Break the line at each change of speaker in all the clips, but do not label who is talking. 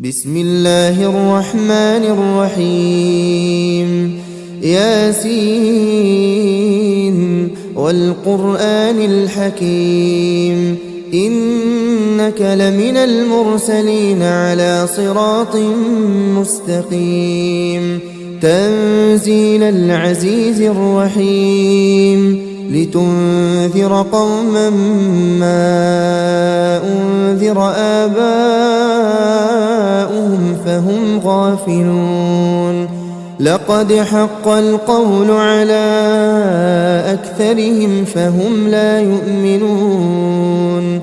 بسم الله الرحمن الرحيم ياسين والقرآن الحكيم إنك لمن المرسلين على صراط مستقيم تنزيل العزيز الرحيم لتنذر قوما ما أنذر آباؤهم فهم غافلون لقد حق القول على أكثرهم فهم لا يؤمنون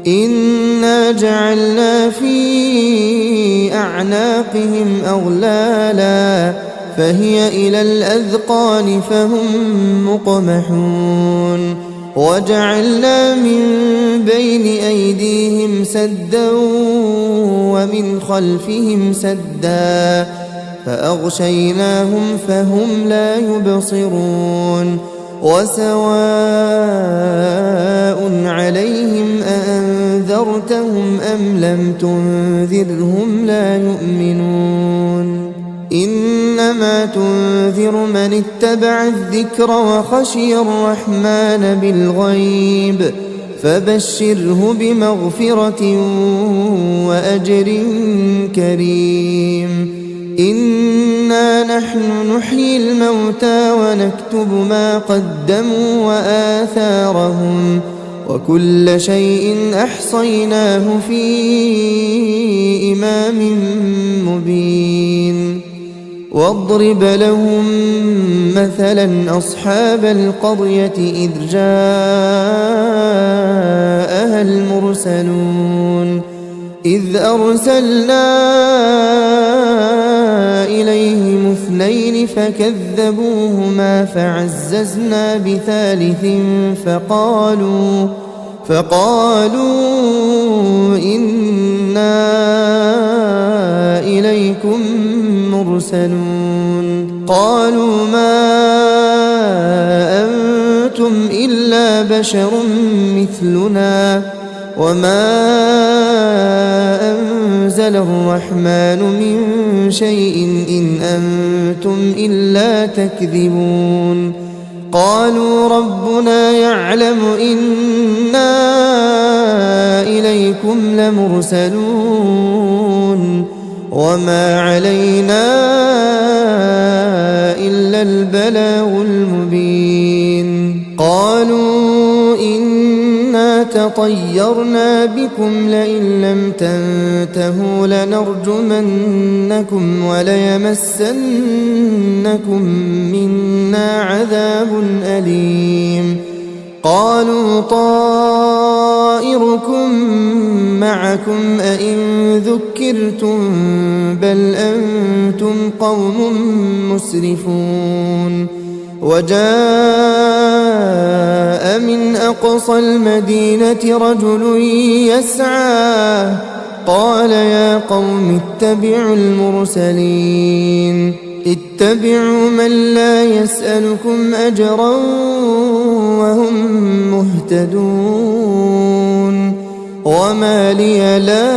إنا جعلنا في أعناقهم أغلالا فهي إلى الأذقان فهم مقمحون وجعلنا من بين أيديهم سدا ومن خلفهم سدا فأغشيناهم فهم لا يبصرون وسواء عليهم أأنذرتهم أم لم تنذرهم لا يؤمنون إنما تنذر من اتبع الذكر وخشي الرحمن بالغيب فبشره بمغفرة وأجر كريم إنا نحن نحيي الموتى ونكتب ما قدموا وآثارهم وكل شيء أحصيناه في إمام مبين واضرب لهم مثلا أصحاب القرية إذ جاءها المرسلون إذ أرسلنا إليهم اثنين فكذبوهما فعززنا بثالث فقالوا إنا إليكم مرسلون قالوا ما أنتم إلا بشر مثلنا وما أنزل الرحمن من شيء إن أنتم إلا تكذبون قالوا ربنا يعلم إنا إليكم لمرسلون وما علينا إلا البلاغ المبين قالوا إنا تطيرنا بكم لئن لم تنتهوا لنرجمنكم وليمسنكم منا عذاب أليم قالوا طائركم معكم أئن ذكرتم بل أنتم قوم مسرفون وجاء من أقصى المدينة رجل يسعى قال يا قوم اتبعوا المرسلين اتبعوا من لا يسألكم أجرا وهم مهتدون وما لي لا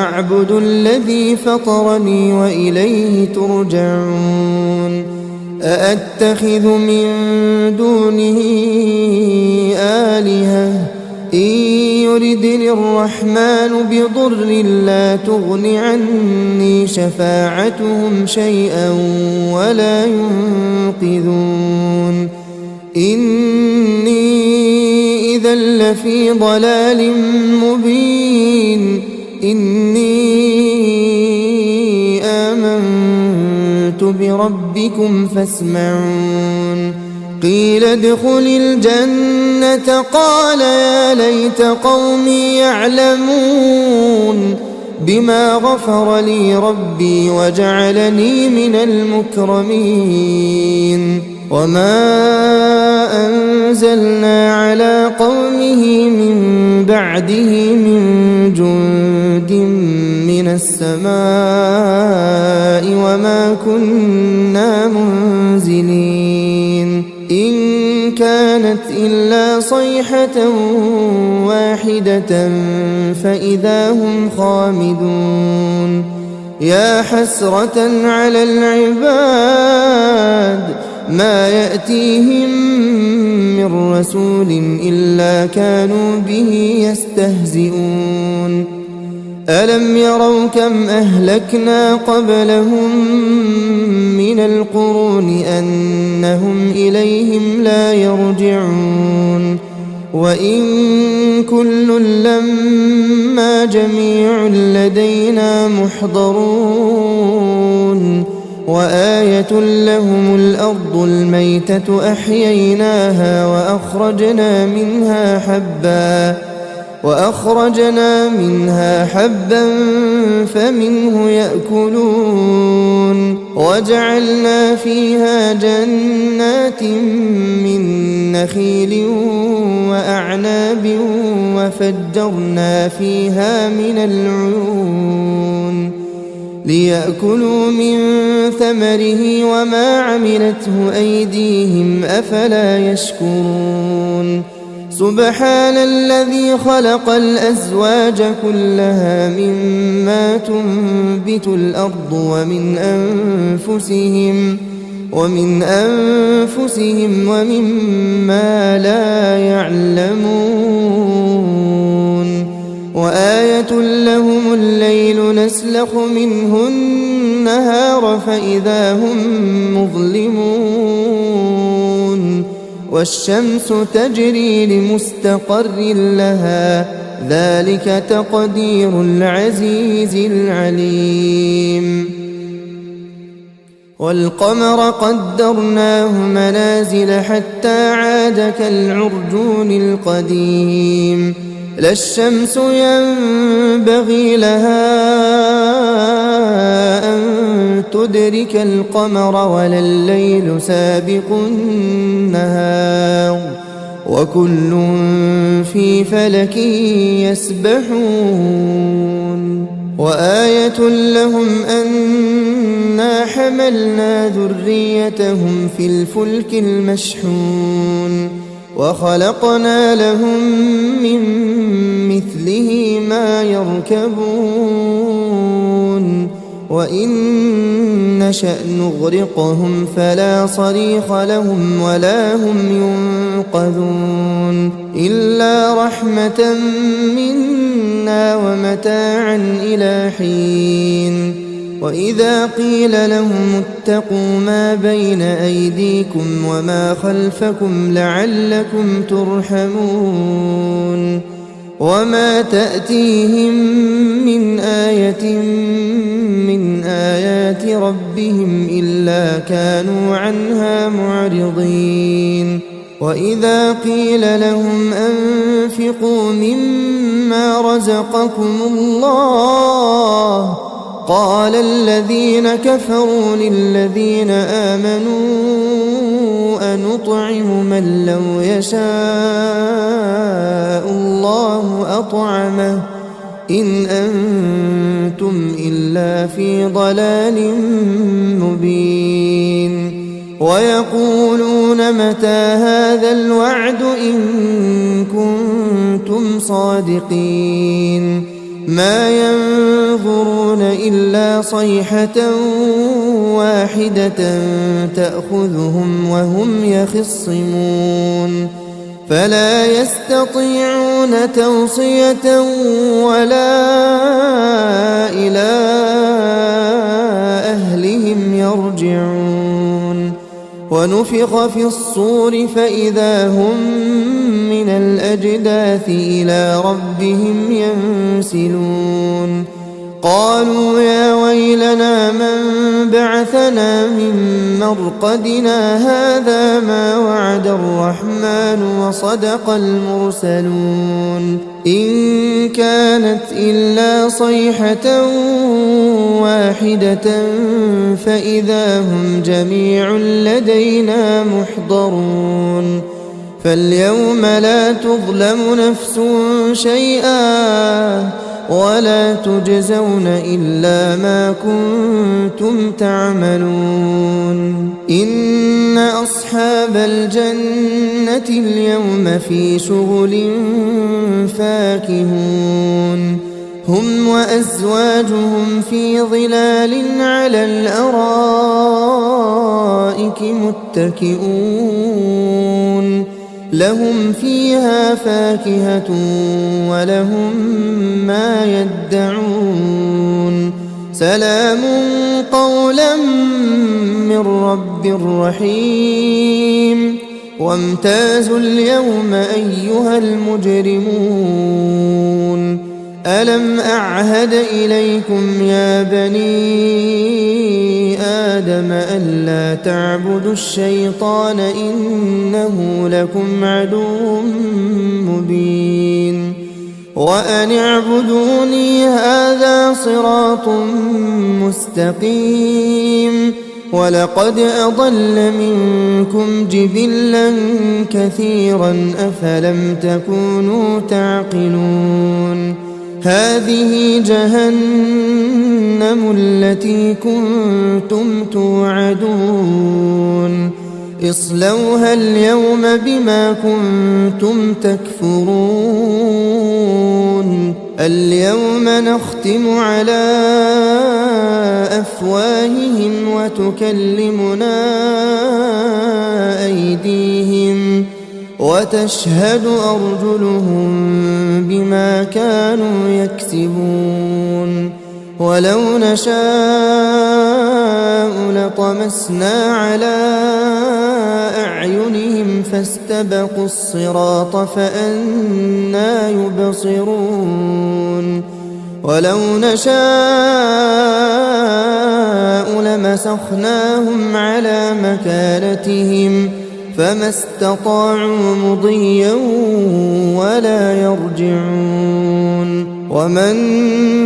أعبد الذي فطرني وإليه ترجعون أأتخذ من دونه آلهة إن يردني الرحمن بضر لا تغن عني شفاعتهم شيئا ولا ينقذون إني إذا لفي ضلال مبين إني آمنت بربكم فاسمعون قيل ادخل الجنة قال يا ليت قومي يعلمون بما غفر لي ربي وجعلني من المكرمين وما أنزلنا على قومه من بعده من جند من السماء وما كنا منزلين إن كانت إلا صيحة واحدة فإذا هم خامدون يا حسرة على العباد ما يأتيهم من رسول إلا كانوا به يستهزئون ألم يروا كم أهلكنا قبلهم من القرون أنهم إليهم لا يرجعون وإن كل لما جميع لدينا محضرون وآية لهم الأرض الميتة أحييناها وأخرجنا منها حبا فمنه يأكلون وجعلنا فيها جنات من نخيل وأعناب وفجرنا فيها من العيون ليأكلوا من ثمره وما عملته أيديهم أفلا يشكرون سبحان الذي خلق الأزواج كلها مما تنبت الأرض ومن أنفسهم ومما لا يعلمون وآية لهم الليل نسلخ منه النهار فإذا هم مظلمون والشمس تجري لمستقر لها ذلك تقدير العزيز العليم والقمر قدرناه منازل حتى عاد كالعرجون القديم لا الشمس ينبغي لها أن تدرك القمر ولا الليل سابق النهار وكل في فلك يسبحون وآية لهم أنا حملنا ذريتهم في الفلك المشحون وخلقنا لهم من مثله ما يركبون وإن نشأ نغرقهم فلا صريخ لهم ولا هم ينقذون إلا رحمة منا ومتاعا إلى حين وإذا قيل لهم اتقوا ما بين أيديكم وما خلفكم لعلكم ترحمون وما تأتيهم من آية من آيات ربهم إلا كانوا عنها معرضين وإذا قيل لهم أنفقوا مما رزقكم الله قال الذين كفروا للذين آمنوا أنطعم من لو يشاء الله أطعمه إن أنتم إلا في ضلال مبين ويقولون متى هذا الوعد إن كنتم صادقين ما ينظرون إلا صيحة واحدة تأخذهم وهم يخصمون فلا يستطيعون توصية ولا إلى أهلهم يرجعون ونفخ في الصور فإذا هم من الأجداث إلى ربهم ينسلون قالوا يا ويلنا من بعثنا من مرقدنا هذا ما وعد الرحمن وصدق المرسلون إن كانت إلا صيحة واحدة فإذا هم جميع لدينا محضرون فاليوم لا تظلم نفس شيئا ولا تجزون إلا ما كنتم تعملون إن أصحاب الجنة اليوم في شغل فاكهون هم وأزواجهم في ظلال على الأرائك متكئون لهم فيها فاكهة ولهم ما يدعون سلام قولا من رب رحيم وامتازوا اليوم أيها المجرمون ألم أعهد إليكم يا بني آدم ألا تعبدوا الشيطان إنه لكم عدو مبين وأن اعبدوني هذا صراط مستقيم ولقد أضل منكم جبلا كثيرا أفلم تكونوا تعقلون هذه جهنم التي كنتم توعدون اصلوها اليوم بما كنتم تكفرون اليوم نختم على أفواههم وتكلمنا أيديهم وتشهد أرجلهم بما كانوا يكسبون ولو نشاء لطمسنا على أعينهم فاستبقوا الصراط فأنى يبصرون ولو نشاء لمسخناهم على مكانتهم فما استطاعوا مضيا ولا يرجعون ومن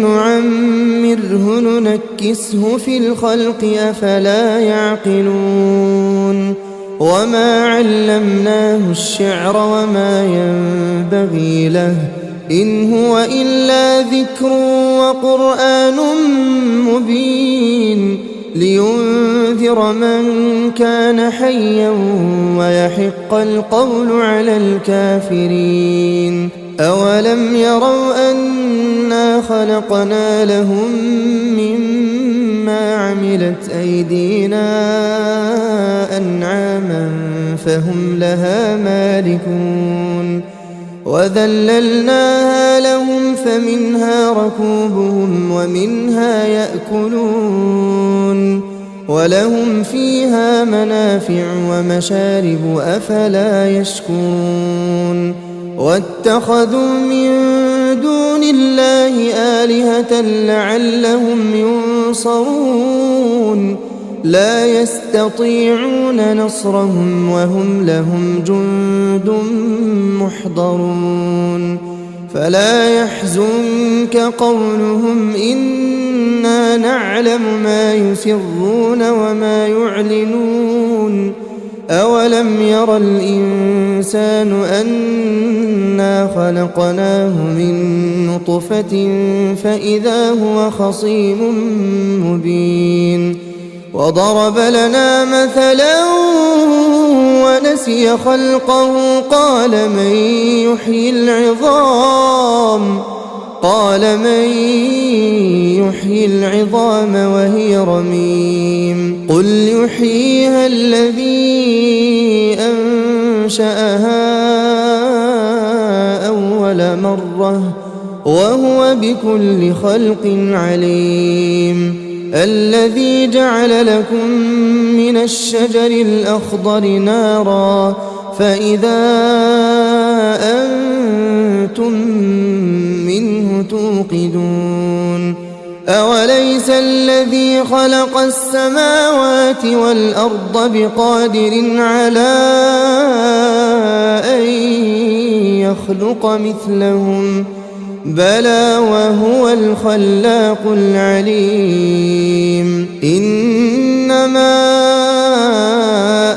نعمره ننكسه في الخلق أفلا يعقلون وما علمناه الشعر وما ينبغي له إن هو إلا ذكر وقرآن مبين لينذر من كان حيا ويحق القول على الكافرين أولم يروا أنا خلقنا لهم مما عملت أيدينا أنعاما فهم لها مالكون وذللناها لهم فمنها ركوبهم ومنها يأكلون ولهم فيها منافع ومشارب أفلا يشكرون واتخذوا من دون الله آلهة لعلهم ينصرون لا يستطيعون نصرهم وهم لهم جند محضرون فلا يحزنك قولهم إنا نعلم ما يسرون وما يعلنون أولم ير الإنسان أنا خلقناه من نطفة فإذا هو خصيم مبين وضرب لنا مثلا ونسي خلقه قال من يحيي العظام وهي رميم قل يحييها الذي أنشأها أول مرة وهو بكل خلق عليم الذي جعل لكم من الشجر الأخضر نارا فإذا أنتم منه توقدون أوليس الذي خلق السماوات والأرض بقادر على أن يخلق مثلهم بلى وهو الخلاق العليم إنما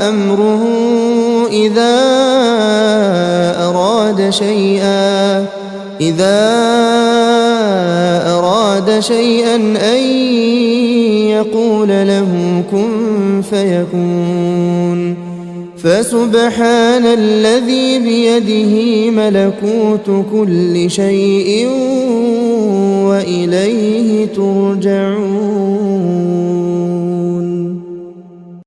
أمره إذا أراد أراد شيئا أن يقول له كن فيكون فسبحان الذي بيده ملكوت كل شيء وإليه ترجعون